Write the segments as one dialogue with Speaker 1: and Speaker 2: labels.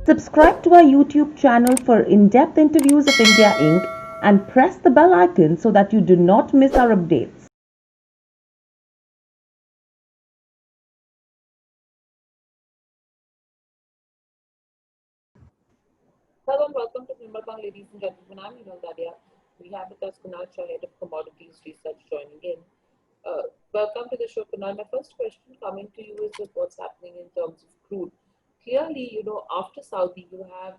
Speaker 1: Subscribe to our YouTube channel for in-depth interviews of India Inc. and press the bell icon so that you do not miss our updates.
Speaker 2: Hello and welcome to Nirmal ladies and gentlemen. I'm Hinal Dadia. We have with us Kunal Shah, Head of Commodities Research, joining in. Welcome to the show, Kunal. My first question coming to you is with what's happening in terms of crude. Clearly, after Saudi, you have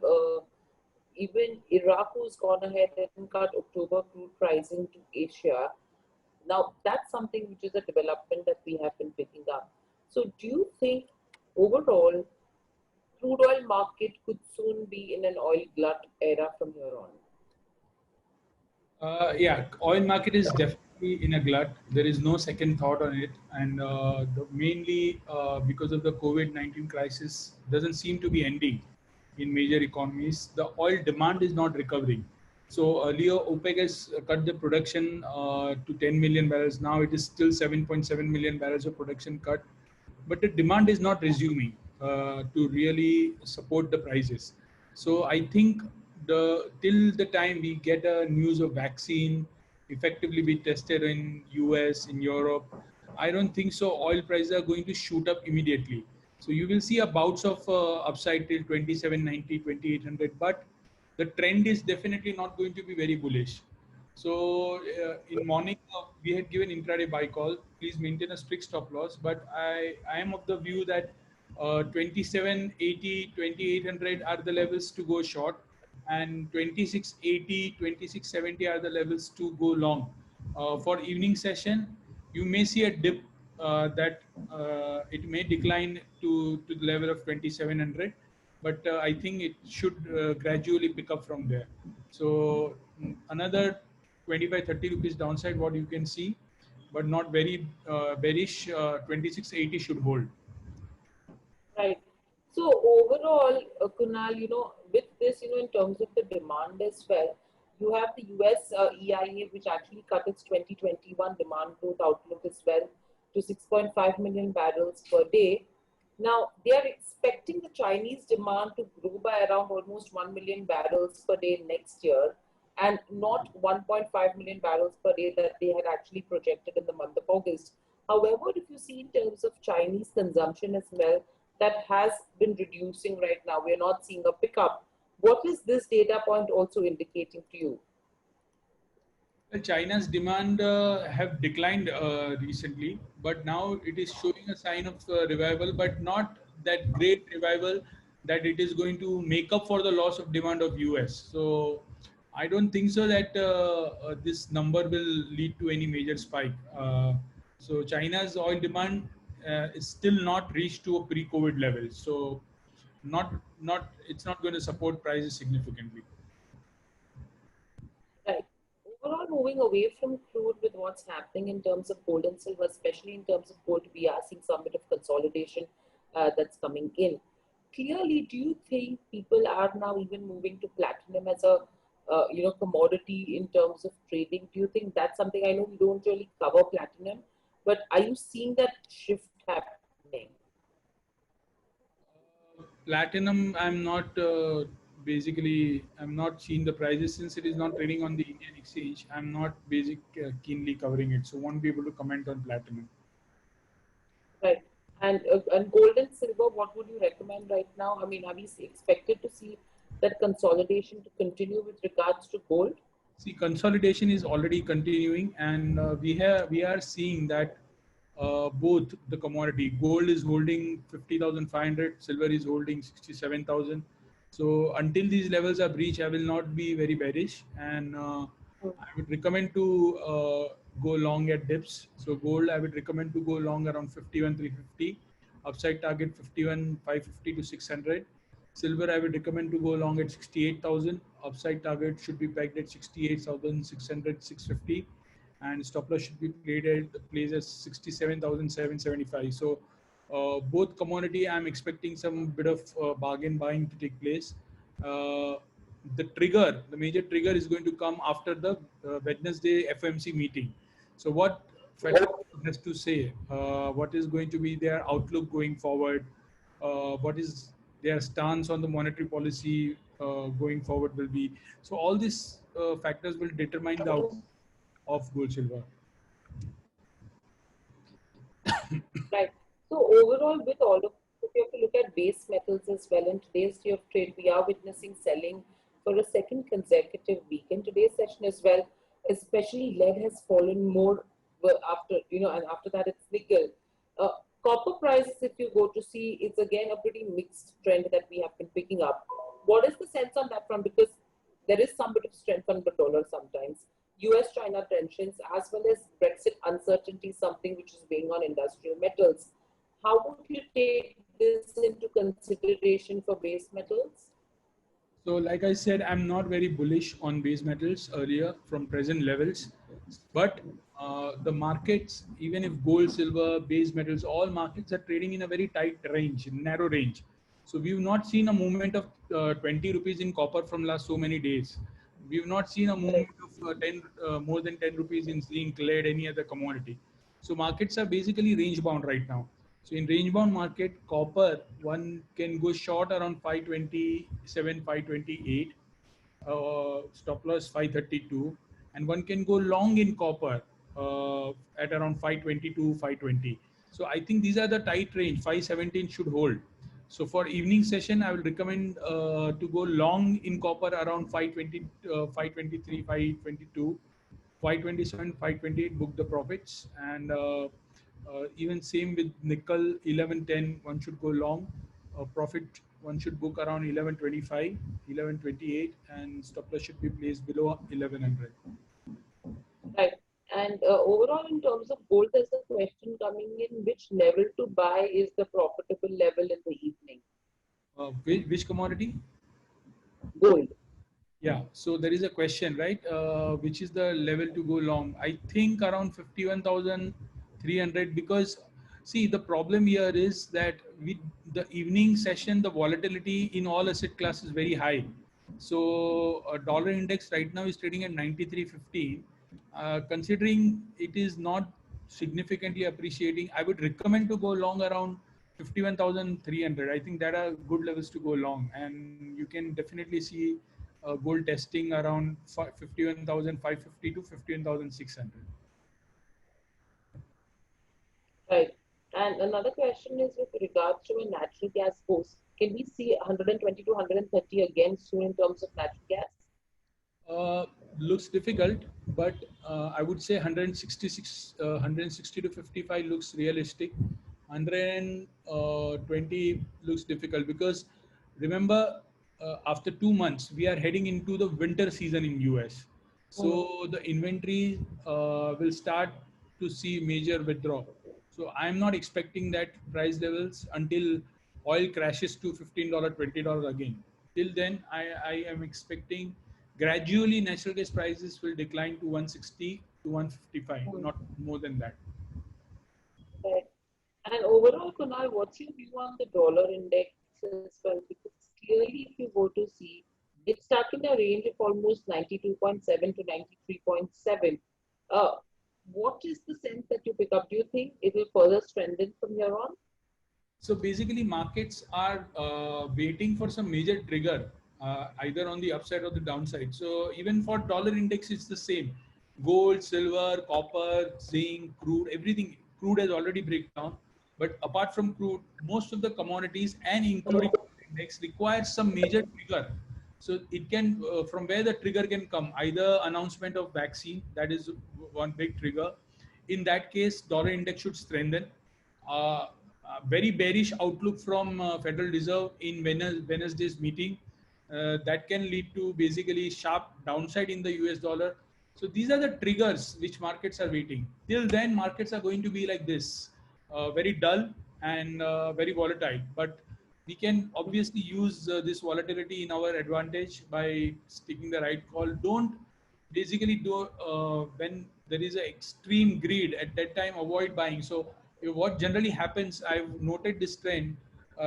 Speaker 2: even Iraq who's gone ahead and cut October crude pricing to Asia. Now, that's something which is a development that we have been picking up. So, do you think overall crude oil market could soon be in an oil glut era from here on?
Speaker 3: Yeah, oil market is definitely in a glut. There is no second thought on it, and mainly because of the COVID-19 crisis, doesn't seem to be ending in major economies. The oil demand is not recovering. So earlier, OPEC has cut the production to 10 million barrels. Now it is still 7.7 million barrels of production cut, but the demand is not resuming to really support the prices. So I think the till the time we get a news of vaccine effectively be tested in US, in Europe, I don't think so. Oil prices are going to shoot up immediately. So you will see a bouts of upside till 2790, 2800, but the trend is definitely not going to be very bullish. So in morning, we had given intraday buy call. Please maintain a strict stop loss. But I am of the view that 2780, 2800 are the levels to go short, and 2680, 2670 are the levels to go long. For evening session, you may see a dip that it may decline to the level of 2700, but I think it should gradually pick up from there. So another 25 30 rupees downside what you can see, but not very bearish. 2680 should hold.
Speaker 2: Right. So overall, Kunal, with this, in terms of the demand as well, you have the US EIA, which actually cut its 2021 demand growth outlook as well to 6.5 million barrels per day. Now, they are expecting the Chinese demand to grow by around almost 1 million barrels per day next year, and not 1.5 million barrels per day that they had actually projected in the month of August. However, if you see in terms of Chinese consumption as well, that has been reducing right now. We're not seeing a pickup. What is this data point also indicating to you?
Speaker 3: Well, China's demand have declined recently, but now it is showing a sign of revival, but not that great revival that it is going to make up for the loss of demand of US. So I don't think so that this number will lead to any major spike. So China's oil demand is still not reached to a pre-COVID level. So not it's not going to support prices significantly.
Speaker 2: Right. Overall, moving away from crude with what's happening in terms of gold and silver, especially in terms of gold, we are seeing some bit of consolidation that's coming in. Clearly, do you think people are now even moving to platinum as a commodity in terms of trading? Do you think that's something? I know we don't really cover platinum, but are you seeing that shift happening?
Speaker 3: Platinum, I'm not seeing the prices since it is not trading on the Indian exchange. I'm not keenly covering it, so won't be able to comment on platinum.
Speaker 2: Right. And gold and silver, what would you recommend right now? I mean, are we expected to see that consolidation to continue with regards to gold?
Speaker 3: See, consolidation is already continuing, and we are seeing that both the commodity gold is holding 50,500, silver is holding 67,000. So until these levels are breached, I will not be very bearish, and I would recommend to go long at dips. So gold, I would recommend to go long around 51,350, upside target 51,550 to 600. Silver, I would recommend to go long at 68,000. Upside target should be pegged at 68,600, 650, and stop loss should be placed at 67,775. So both commodity, I'm expecting some bit of bargain buying to take place. Uh, the major trigger is going to come after the Wednesday FOMC meeting. So what Fed has to say, what is going to be their outlook going forward, what is their stance on the monetary policy going forward will be. So all these factors will determine the outcome of gold silver.
Speaker 2: Right. So overall, with all of if you have to look at base metals as well, in today's day of trade, we are witnessing selling for a second consecutive week. In today's session as well, especially lead has fallen more after, and after that it's nickel. Uh, Copper prices, if you go to see, it's again a pretty mixed trend that we have been picking up. What is the sense on that front? Because there is some bit of strength on the dollar sometimes. US China tensions as well as Brexit uncertainty, something which is weighing on industrial metals. How would you take this into consideration for base metals?
Speaker 3: So like I said, I'm not very bullish on base metals earlier from present levels, but the markets, even if gold, silver, base metals, all markets are trading in a very tight range, narrow range. So we've not seen a movement of 20 rupees in copper from last so many days. We've not seen a movement of more than 10 rupees in zinc, lead, any other commodity. So markets are basically range bound right now. So in range bound market, copper, one can go short around 527, 528, stop loss 532, and one can go long in copper at around 522, 520. So I think these are the tight range. 517 should hold. So for evening session, I will recommend to go long in copper around 520, 523, 522. 527, 528 book the profits, and even same with nickel 1110 one should go long. Profit one should book around 1125, 1128, and stop loss should be placed below 1100.
Speaker 2: Right. And overall, in terms of gold, there's a question coming in: which level to buy is the profitable level in the evening?
Speaker 3: Which commodity?
Speaker 2: Gold.
Speaker 3: Yeah, so there is a question, right? Which is the level to go long? I think around 51,300, because see, the problem here is that with the evening session, the volatility in all asset classes is very high. So a dollar index right now is trading at 93.15. Considering it is not significantly appreciating, I would recommend to go long around 51,300. I think that are good levels to go long, and you can definitely see gold testing around 51,550 to 51,600.
Speaker 2: Right. And another question is with regards to a natural gas goes. Can we see 120 to 130 again soon in terms of natural gas?
Speaker 3: Uh, Looks difficult, but I would say 166, 160 to 55 looks realistic. 120 looks difficult because remember, after 2 months, we are heading into the winter season in US. So the inventory will start to see major withdrawal. So I'm not expecting that price levels until oil crashes to $15, $20 again. Till then, I am expecting gradually natural gas prices will decline to 160 to 155, not more than that.
Speaker 2: Right. And overall, Kunal, what's your view on the dollar index as well? Because clearly, if you go to see, it's stuck in a range of almost 92.7 to 93.7. Uh, what is the sense that you pick up? Do you think it will further strengthen from here on?
Speaker 3: So basically, markets are waiting for some major trigger, either on the upside or the downside. So even for dollar index, it's the same. Gold, silver, copper, zinc, crude, everything. Crude has already break down. But apart from crude, most of the commodities and including index requires some major trigger. So it can, from where the trigger can come, either announcement of vaccine, that is one big trigger. In that case, dollar index should strengthen. Very bearish outlook from Federal Reserve in Wednesday's meeting. That can lead to basically sharp downside in the US dollar. So these are the triggers which markets are waiting. Till then, markets are going to be like this, very dull and very volatile. But we can obviously use this volatility in our advantage by sticking the right call. Don't basically do when there is an extreme greed at that time, avoid buying. So what generally happens, I've noted this trend.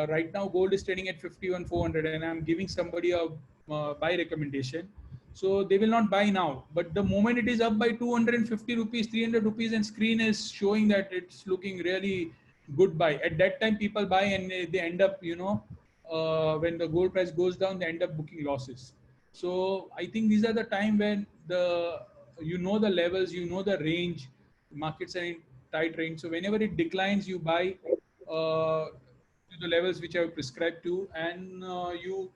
Speaker 3: Right now, gold is trading at 51,400, and I'm giving somebody a buy recommendation. So they will not buy now. But the moment it is up by 250 rupees, 300 rupees, and screen is showing that it's looking really good buy. At that time, people buy and they end up, when the gold price goes down, they end up booking losses. So I think these are the time when the levels, the range, markets are in tight range. So whenever it declines, you buy to the levels which I have prescribed to, and you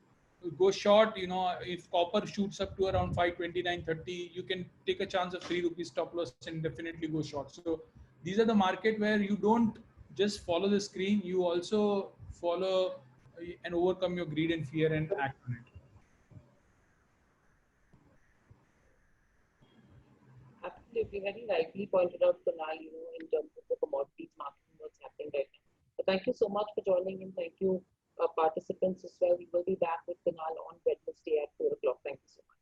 Speaker 3: go short. If copper shoots up to around 529.30, you can take a chance of 3 rupees stop loss and definitely go short. So these are the market where you don't just follow the screen, you also follow and overcome your greed and fear and act on it.
Speaker 2: Absolutely, very rightly pointed out, Kunal, in terms of the commodities market and what's happening right now. So thank you so much for joining in. Thank you, participants as well. We will be back with Kunal on Wednesday at 4 o'clock. Thank you so much.